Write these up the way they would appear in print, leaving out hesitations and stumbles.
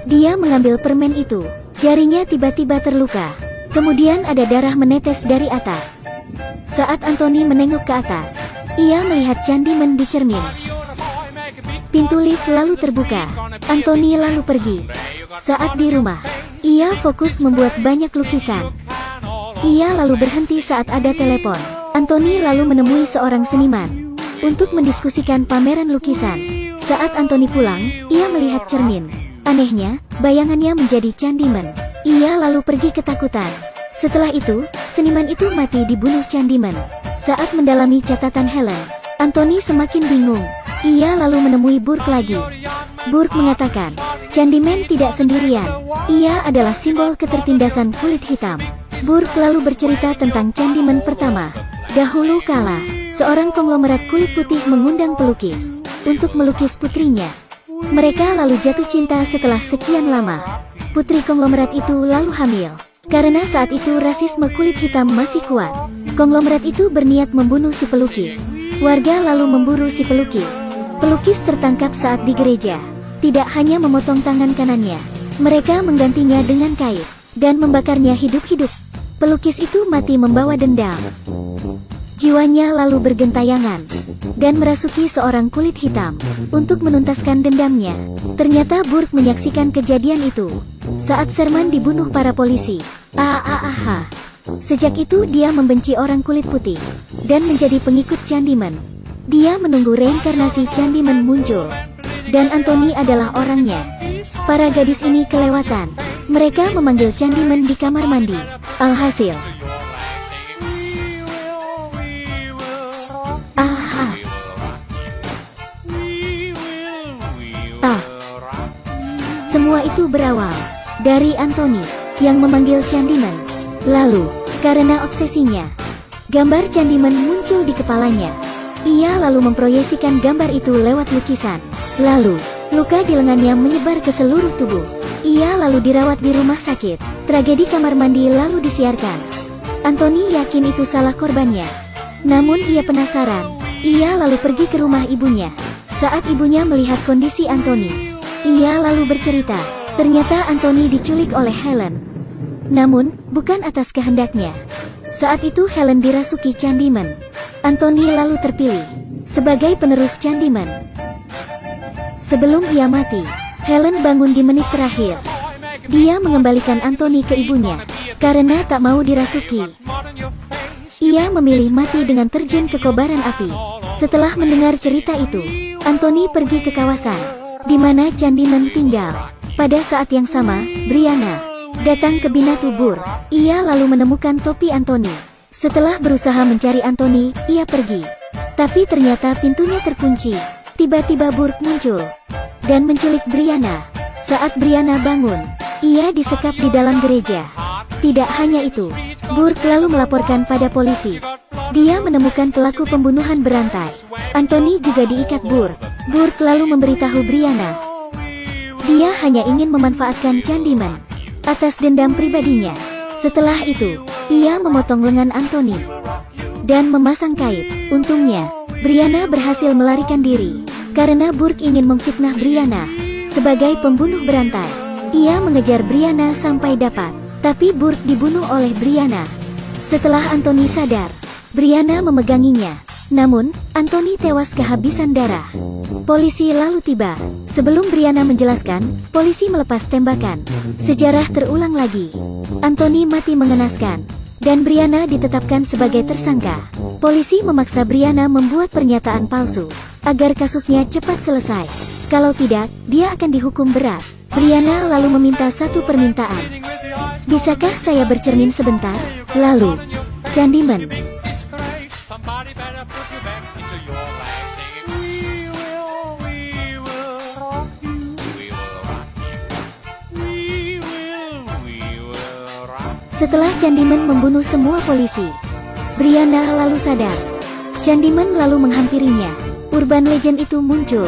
Dia mengambil permen itu. Jarinya tiba-tiba terluka. Kemudian ada darah menetes dari atas. Saat Anthony menengok ke atas, ia melihat Candyman di cermin. Pintu lift lalu terbuka. Anthony lalu pergi. Saat di rumah, ia fokus membuat banyak lukisan. Ia lalu berhenti saat ada telepon. Anthony lalu menemui seorang seniman untuk mendiskusikan pameran lukisan. Saat Anthony pulang, ia melihat cermin. Anehnya, bayangannya menjadi Candyman. Ia lalu pergi ketakutan. Setelah itu, seniman itu mati dibunuh Candyman. Saat mendalami catatan Helen, Anthony semakin bingung. Ia lalu menemui Burke lagi. Burke mengatakan, Candyman tidak sendirian. Ia adalah simbol ketertindasan kulit hitam. Burke lalu bercerita tentang Candyman pertama. Dahulu kala, seorang konglomerat kulit putih mengundang pelukis untuk melukis putrinya. Mereka lalu jatuh cinta setelah sekian lama. Putri konglomerat itu lalu hamil. Karena saat itu rasisme kulit hitam masih kuat, konglomerat itu berniat membunuh si pelukis. Warga lalu memburu si pelukis. Pelukis tertangkap saat di gereja. Tidak hanya memotong tangan kanannya, mereka menggantinya dengan kain dan membakarnya hidup-hidup. Pelukis itu mati membawa dendam. Jiwanya lalu bergentayangan dan merasuki seorang kulit hitam untuk menuntaskan dendamnya. Ternyata Burke menyaksikan kejadian itu saat Sherman dibunuh para polisi. Sejak itu dia membenci orang kulit putih dan menjadi pengikut Candyman. Dia menunggu reinkarnasi Candyman muncul, dan Anthony adalah orangnya. Para gadis ini kelewatan. Mereka memanggil Candyman di kamar mandi. Alhasil, semua itu berawal dari Anthony yang memanggil Candyman. Lalu, karena obsesinya, gambar Candyman muncul di kepalanya. Ia lalu memproyeksikan gambar itu lewat lukisan. Lalu, luka di lengannya menyebar ke seluruh tubuh. Ia lalu dirawat di rumah sakit. Tragedi kamar mandi lalu disiarkan. Anthony yakin itu salah korbannya. Namun ia penasaran. Ia lalu pergi ke rumah ibunya. Saat ibunya melihat kondisi Anthony, ia lalu bercerita. Ternyata Anthony diculik oleh Helen. Namun, bukan atas kehendaknya. Saat itu Helen dirasuki Candyman. Anthony lalu terpilih sebagai penerus Candyman. Sebelum ia mati, Helen bangun di menit terakhir. Dia mengembalikan Anthony ke ibunya karena tak mau dirasuki. Ia memilih mati dengan terjun ke kobaran api. Setelah mendengar cerita itu, Anthony pergi ke kawasan di mana Candyman tinggal. Pada saat yang sama, Brianna datang ke Binatu Burke. Ia lalu menemukan topi Anthony. Setelah berusaha mencari Anthony, ia pergi. Tapi ternyata pintunya terkunci. Tiba-tiba Burke muncul dan menculik Brianna. Saat Brianna bangun, ia disekap di dalam gereja. Tidak hanya itu, Burke lalu melaporkan pada polisi. Dia menemukan pelaku pembunuhan berantai. Anthony juga diikat Burke. Burke lalu memberitahu Brianna. Dia hanya ingin memanfaatkan Candyman atas dendam pribadinya. Setelah itu, ia memotong lengan Anthony dan memasang kait. Untungnya, Brianna berhasil melarikan diri karena Burke ingin memfitnah Brianna sebagai pembunuh berantai. Ia mengejar Brianna sampai dapat, tapi Burke dibunuh oleh Brianna. Setelah Anthony sadar, Brianna memeganginya. Namun, Anthony tewas kehabisan darah. Polisi lalu tiba. Sebelum Brianna menjelaskan, polisi melepas tembakan. Sejarah terulang lagi. Anthony mati mengenaskan, dan Brianna ditetapkan sebagai tersangka. Polisi memaksa Brianna membuat pernyataan palsu agar kasusnya cepat selesai. Kalau tidak, dia akan dihukum berat. Brianna lalu meminta satu permintaan. Bisakah saya bercermin sebentar? Lalu, Candyman Setelah Candyman membunuh semua polisi, Brianna lalu sadar. Candyman lalu menghampirinya. Urban legend itu muncul.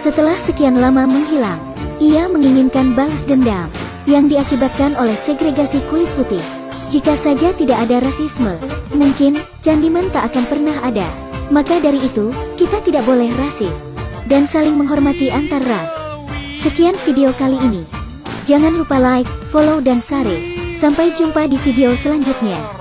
Setelah sekian lama menghilang, ia menginginkan balas dendam yang diakibatkan oleh segregasi kulit putih. Jika saja tidak ada rasisme, mungkin Candyman tak akan pernah ada. Maka dari itu, kita tidak boleh rasis dan saling menghormati antar ras. Sekian video kali ini. Jangan lupa like, follow dan share. Sampai jumpa di video selanjutnya.